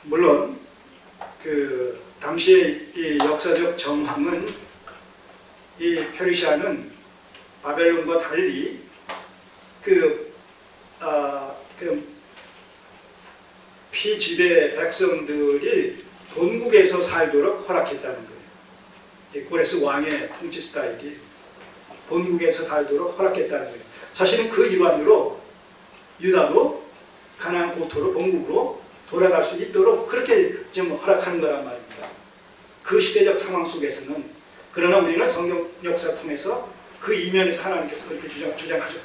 물론 그 당시의 이 역사적 정황은 이 페르시아는 바벨론과 달리 그 피지배 백성들이 본국에서 살도록 허락했다는 거예요. 이 고레스 왕의 통치 스타일이 본국에서 살도록 허락했다는 거예요. 사실은 그 일환으로 유다도 가나안 고토로 본국으로 돌아갈 수 있도록 그렇게 지금 허락하는 거란 말입니다. 그 시대적 상황 속에서는. 그러나 우리는 성경 역사를 통해서 그 이면에서 하나님께서 그렇게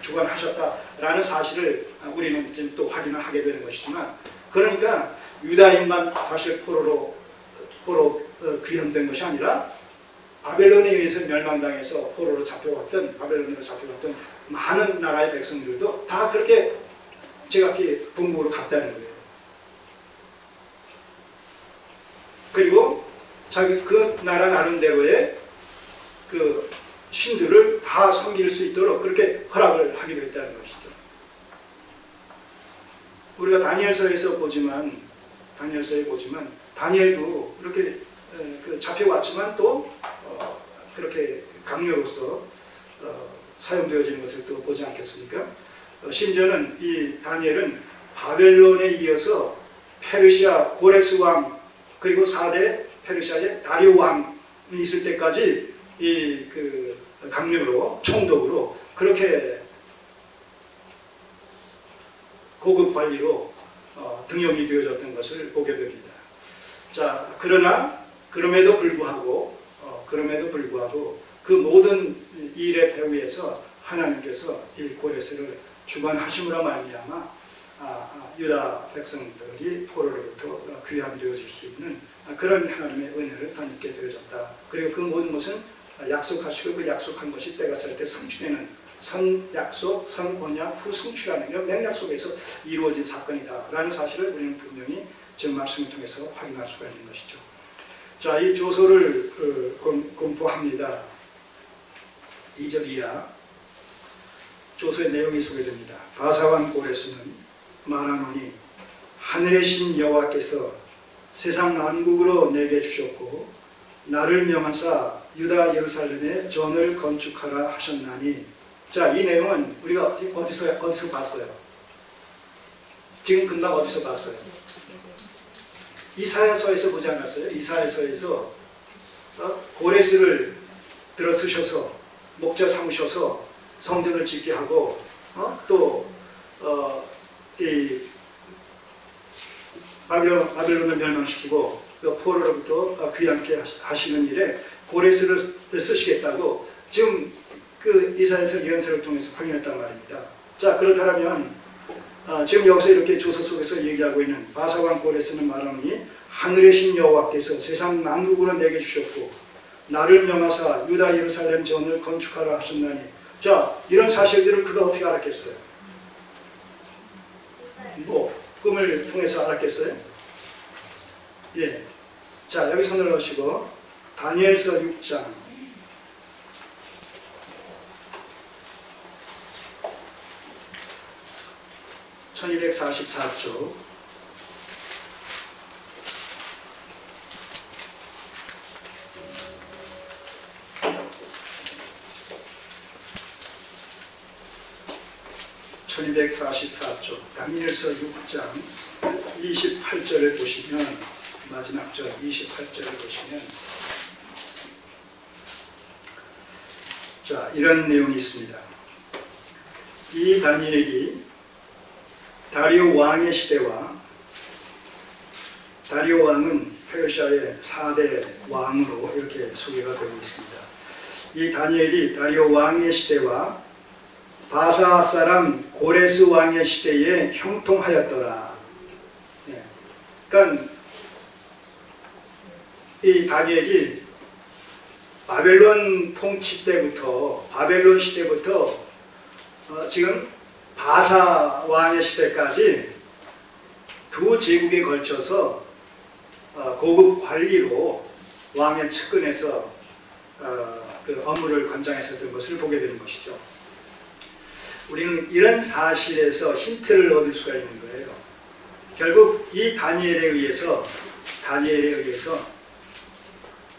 주관하셨다라는 사실을 우리는 지금 또 확인을 하게 되는 것이지만, 그러니까 유다인만 사실 포로로 귀환된 것이 아니라 바벨론에 의해서 멸망당해서 포로로 잡혀왔던, 바벨론으로 잡혀왔던 많은 나라의 백성들도 다 그렇게 제각기 본국으로 갔다는 거예요. 그리고 자기 그 나라 나름대로의 그 신들을 다 섬길 수 있도록 그렇게 허락을 하기도 했다는 것이죠. 우리가 다니엘서에 보지만 다니엘도 그렇게 잡혀왔지만 또 그렇게 강요로서 사용되어지는 것을 또 보지 않겠습니까? 심지어는 이 다니엘은 바벨론에 이어서 페르시아 고레스 왕, 그리고 4대 페르시아의 다리오 왕이 있을 때까지 이 그 강력으로 총독으로 그렇게 고급 관리로 등용이 되어졌던 것을 보게 됩니다. 자, 그럼에도 불구하고 그 모든 일의 배후에서 하나님께서 이 고레스를 주관하심으로 말미암아 유다 백성들이 포로로부터 귀환되어질 수 있는 그런 하나님의 은혜를 덧입게 되어졌다. 그리고 그 모든 것은 약속하시고 그 약속한 것이 때가 찰 때 성취되는 선약속, 선언약, 후성취라는 이런 맥락 속에서 이루어진 사건이다 라는 사실을 우리는 분명히 지금 말씀을 통해서 확인할 수가 있는 것이죠. 자, 이 조서를 공부합니다. 2절 이하 조서의 내용이 소개됩니다. 바사왕 고레스는 말하노니 하늘의 신 여호와께서 세상 만국으로 내게 주셨고 나를 명하사 유다 예루살렘에 전을 건축하라 하셨나니. 자, 이 내용은 우리가 어디서 봤어요? 지금 금방 어디서 봤어요? 이사야서에서 보지 않았어요? 이사야서에서 고레스를 들어 쓰셔서 목자 삼으셔서 성전을 짓게 하고 이 바벨론을 멸망시키고 포로로부터 귀환케 하시는 일에 고레스를 쓰시겠다고 지금 그 이사야서 예언서를 통해서 확인했단 말입니다. 자, 그렇다면 지금 여기서 이렇게 조서 속에서 얘기하고 있는 바사왕 고레스는 말하니 하늘의 신 여호와께서 세상 만국으로 내게 주셨고 나를 명하사 유다 예루살렘 전을 건축하라 하셨나니. 자, 이런 사실들을 그가 어떻게 알았겠어요? 꿈을 통해서 알았겠어요? 예. 자, 여기 손을 넣으시고 다니엘서 6장 1244쪽 다니엘서 6장 28절을 보시면, 마지막 절 28절을 보시면 자, 이런 내용이 있습니다. 이 다니엘이 다리오 왕의 시대와, 다리오 왕은 페르시아의 4대 왕으로 이렇게 소개가 되고 있습니다. 이 다니엘이 다리오 왕의 시대와 바사 사람 고레스 왕의 시대에 형통하였더라. 네. 그러니까 이 다니엘이 바벨론 통치 때부터, 바벨론 시대부터 지금 바사 왕의 시대까지 두 제국에 걸쳐서 고급 관리로 왕의 측근에서 그 업무를 관장했었던 것을 보게 되는 것이죠. 우리는 이런 사실에서 힌트를 얻을 수가 있는 거예요. 결국 이 다니엘에 의해서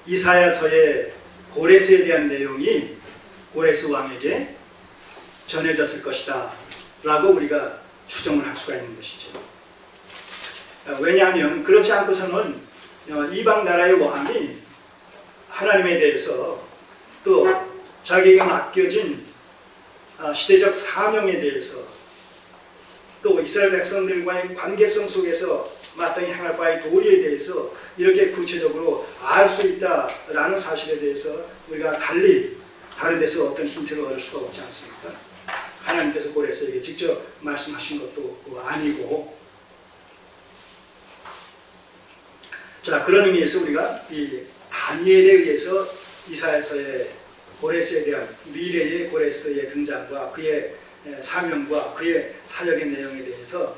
이사야서의 고레스에 대한 내용이 고레스 왕에게 전해졌을 것이다 라고 우리가 추정을 할 수가 있는 것이죠. 왜냐하면 그렇지 않고서는 이방 나라의 왕이 하나님에 대해서 또 자기에게 맡겨진 시대적 사명에 대해서 또 이스라엘 백성들과의 관계성 속에서 마땅히 행할 바의 도리에 대해서 이렇게 구체적으로 알 수 있다라는 사실에 대해서 우리가 달리 다른 데서 어떤 힌트를 얻을 수가 없지 않습니까? 하나님께서 고레스에게 직접 말씀하신 것도 아니고. 자, 그런 의미에서 우리가 이 다니엘에 의해서 이사야서의 고레스에 대한 미래의 고레스의 등장과 그의 사명과 그의 사역의 내용에 대해서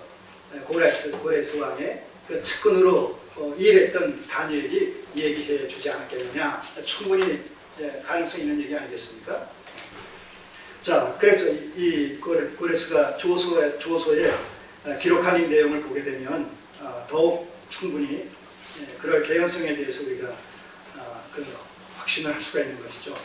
고레스 왕의 그 측근으로 일했던 다니엘이 얘기해 주지 않았겠느냐, 충분히 가능성 있는 얘기 아니겠습니까? 자, 그래서 이 고레스가 조소에 기록한 이 내용을 보게 되면 더욱 충분히 그럴 개연성에 대해서 우리가 그 확신을 할 수가 있는 것이죠.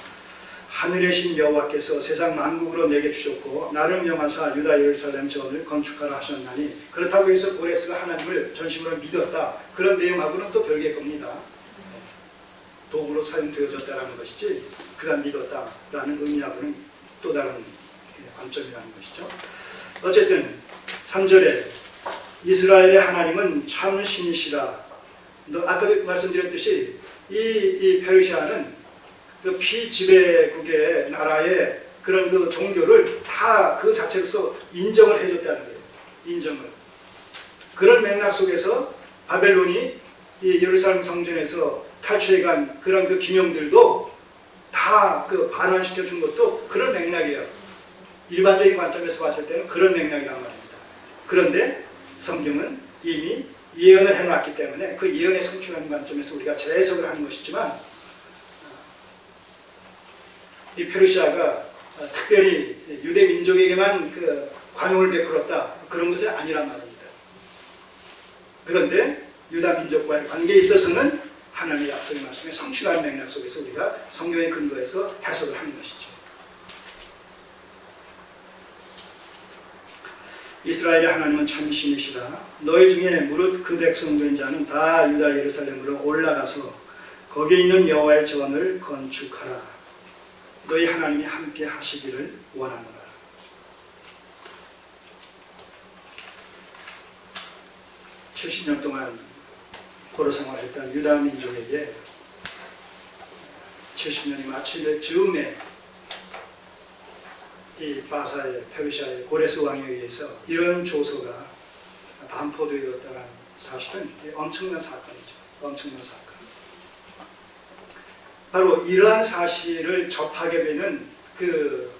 하늘의 신 여호와께서 세상 만국으로 내게 주셨고 나를 명하사 유다 예루살렘 전을 건축하라 하셨나니, 그렇다고 해서 고레스가 하나님을 전심으로 믿었다, 그런 내용하고는 또 별개의 겁니다. 도구로 사용되어졌다는 것이지 그가 믿었다라는 의미하고는 또 다른 관점이라는 것이죠. 어쨌든 3절에 이스라엘의 하나님은 참 신이시라. 아까도 말씀드렸듯이 이 페르시아는 그 피지배국의 나라의 그런 그 종교를 다 그 자체로서 인정을 해줬다는 거예요. 인정을. 그런 맥락 속에서 바벨론이 이 예루살렘 성전에서 탈취해간 그런 그 기명들도 다 그 반환시켜 준 것도 그런 맥락이에요. 일반적인 관점에서 봤을 때는 그런 맥락이란 말입니다. 그런데 성경은 이미 예언을 해놨기 때문에 그 예언의 성취라는 관점에서 우리가 재해석을 하는 것이지만, 이 페르시아가 특별히 유대 민족에게만 그 관용을 베풀었다, 그런 것은 아니란 말입니다. 그런데 유다 민족과의 관계에 있어서는 하나님의 약속의 말씀에 성취라는 맥락 속에서 우리가 성경의 근거에서 해석을 하는 것이죠. 이스라엘의 하나님은 참 신이시라. 너희 중에 무릇 그 백성 된 자는 다 유다 예루살렘으로 올라가서 거기에 있는 여호와의 전을 건축하라. 너희 하나님이 함께 하시기를 원하노라. (70년) 동안 포로 생활했던 유다 민족에게 70년이 마칠 즈음에 이 바사의 페르시아의 고레스 왕에 의해서 이런 조서가 반포되었다는 사실은 엄청난 사건이죠. 엄청난 사건. 바로 이러한 사실을 접하게 되는 그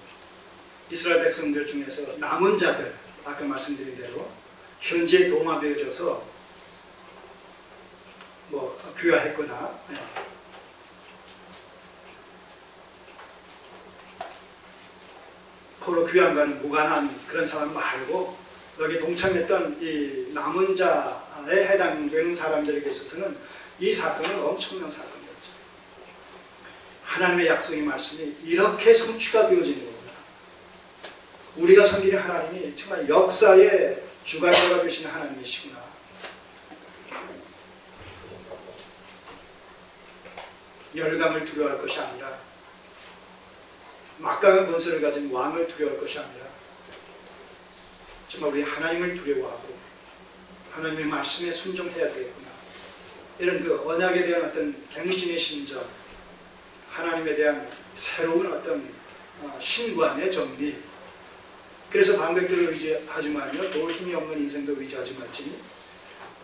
이스라엘 백성들 중에서 남은 자들, 아까 말씀드린 대로 현지에 동화되어져서 뭐 귀화했거나 포로 귀환과는 무관한 그런 사람 말고 여기 동참했던 이 남은 자에 해당되는 사람들에게 있어서는 이 사건은 엄청난 사건이었죠. 하나님의 약속의 말씀이 이렇게 성취가 되어지는 겁니다. 우리가 섬기는 하나님이 정말 역사의 주관자가 되시는 하나님이시구나. 열강을 두려워할 것이 아니라, 막강한 권세를 가진 왕을 두려워할 것이 아니라 정말 우리 하나님을 두려워하고 하나님의 말씀에 순종해야 되겠구나. 이런 그 언약에 대한 어떤 갱신의 심정, 하나님에 대한 새로운 어떤 신관의 정리. 그래서 방백들을 의지하지 말며 도 힘이 없는 인생도 의지하지 말지니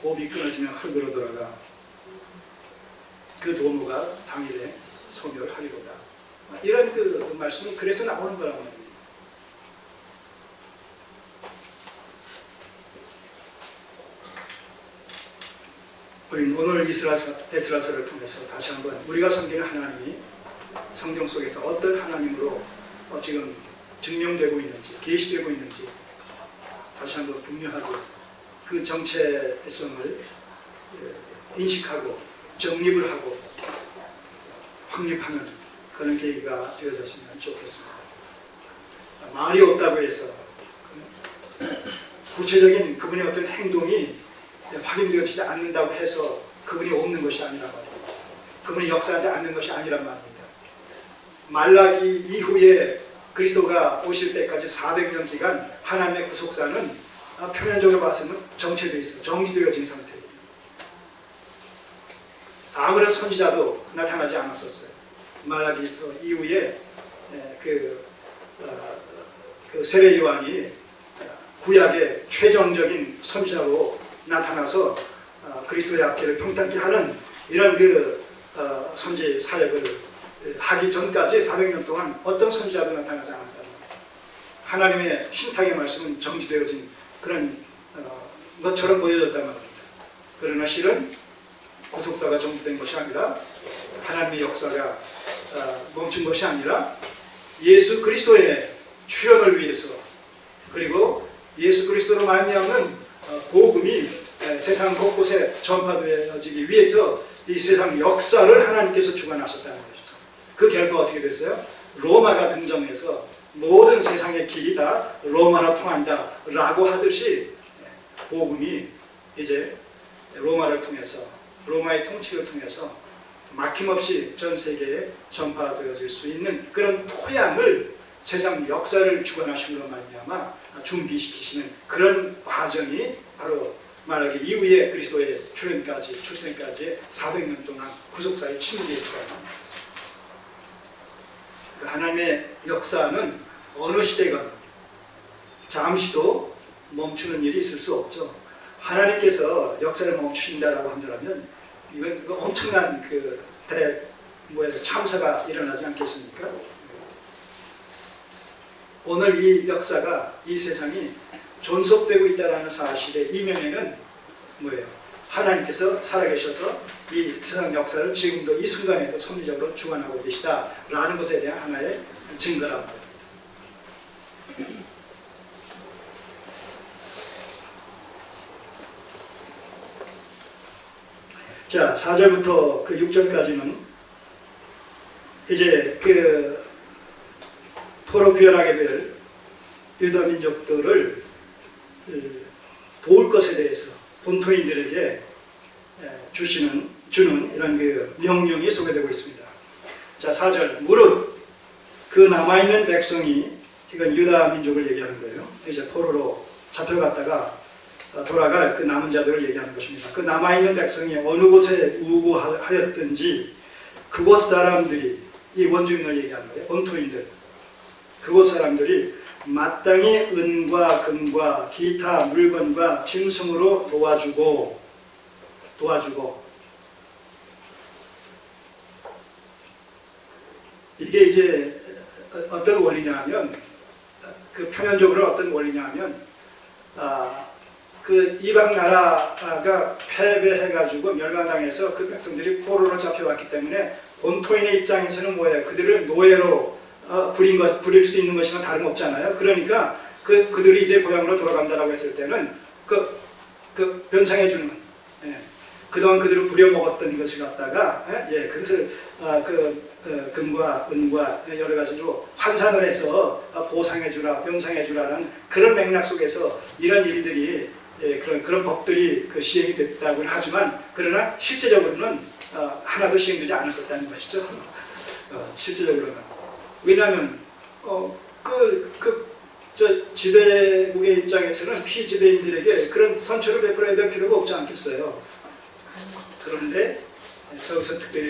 호흡이 끊어지면 흙으로 돌아가 그 도무가 당일에 소멸하리로다. 이런 그 말씀이 그래서 나오는 거란 말입니다. 우리는 오늘 에스라서를 통해서 다시 한번 우리가 섬기는 하나님이 성경 속에서 어떤 하나님으로 지금 증명되고 있는지, 계시되고 있는지 다시 한번 분명하게 그 정체성을 인식하고 정립을 하고 확립하는 그런 계기가 되어졌으면 좋겠습니다. 말이 없다고 해서 구체적인 그분의 어떤 행동이 확인되어지지 않는다고 해서 그분이 없는 것이 아니란 말입니다. 그분이 역사하지 않는 것이 아니란 말입니다. 말라기 이후에 그리스도가 오실 때까지 400년 기간 하나님의 구속사는 표면적으로 봤으면 정체되어 있어요. 정지되어진 상태예요. 아무런 선지자도 나타나지 않았었어요. 말라기서 이후에 그 세례 요한이 구약의 최종적인 선지자로 나타나서 그리스도의 앞길을 평탄케 하는 이런 그 선지 사역을 하기 전까지 400년 동안 어떤 선지자도 나타나지 않았다는 거예요. 하나님의 신탁의 말씀은 정지되어진 그런 것처럼 보여졌단 말입니다. 그러나 실은 구속사가 정지된 것이 아니라 하나님의 역사가 멈춘 것이 아니라 예수 그리스도의 출현을 위해서 그리고 예수 그리스도로 말미암는 복음이 세상 곳곳에 전파되어지기 위해서 이 세상 역사를 하나님께서 주관하셨다는 것이죠. 그 결과 어떻게 됐어요? 로마가 등장해서 모든 세상의 길이 다 로마로 통한다 라고 하듯이 복음이 이제 로마를 통해서 로마의 통치를 통해서 막힘없이 전 세계에 전파되어질 수 있는 그런 토양을 세상 역사를 주관하심으로 말미암아 준비시키시는 그런 과정이 바로 말하기 이후에 그리스도의 출현까지 출생까지 400년 동안 구속사의 침묵에 있더라는 것입니다. 하나님의 역사는 어느 시대건 잠시도 멈추는 일이 있을 수 없죠. 하나님께서 역사를 멈추신다라고 한다면 이건 엄청난 그 참사가 일어나지 않겠습니까? 오늘 이 역사가 이 세상이 존속되고 있다는 사실의 이면에는 뭐예요? 하나님께서 살아계셔서 이 세상 역사를 지금도 이 순간에도 섭리적으로 주관하고 계시다라는 것에 대한 하나의 증거랍니다. 자, 4절부터 그 6절까지는 이제 그 포로 귀환하게 될 유다 민족들을 도울 것에 대해서 본토인들에게 주는 이런 그 명령이 소개되고 있습니다. 자, 4절 무릇 그 남아있는 백성이 이건 유다 민족을 얘기하는 거예요. 이제 포로로 잡혀갔다가 돌아갈 그 남은 자들을 얘기하는 것입니다. 그 남아있는 백성이 어느 곳에 우고하였든지 그곳 사람들이 이 원주민을 얘기하는 거예요. 본토인들. 그곳 사람들이 마땅히 은과 금과 기타 물건과 짐승으로 도와주고 이게 이제 어떤 원리냐 하면 그 표면적으로 어떤 원리냐 하면 그 이방 나라가 패배해가지고 멸망당해서 그 백성들이 포로로 잡혀왔기 때문에 본토인의 입장에서는 뭐예요? 그들을 노예로 부릴 수 있는 것이나 다름없잖아요. 그러니까 그들이 이제 고향으로 돌아간다라고 했을 때는 그 변상해주는 그동안 그들을 부려먹었던 것을 갖다가 그것을 금과 은과 여러 가지로 환산을 해서 보상해주라, 변상해주라는 그런 맥락 속에서 이런 일들이 그런 법들이 시행이 됐다고는 하지만 그러나 실제적으로는 하나도 시행되지 않았었다는 것이죠. 실제적으로는 왜냐하면 지배국의 입장에서는 피지배인들에게 그런 선처를 베풀어야 될 필요가 없지 않겠어요. 그런데 여기서 특별히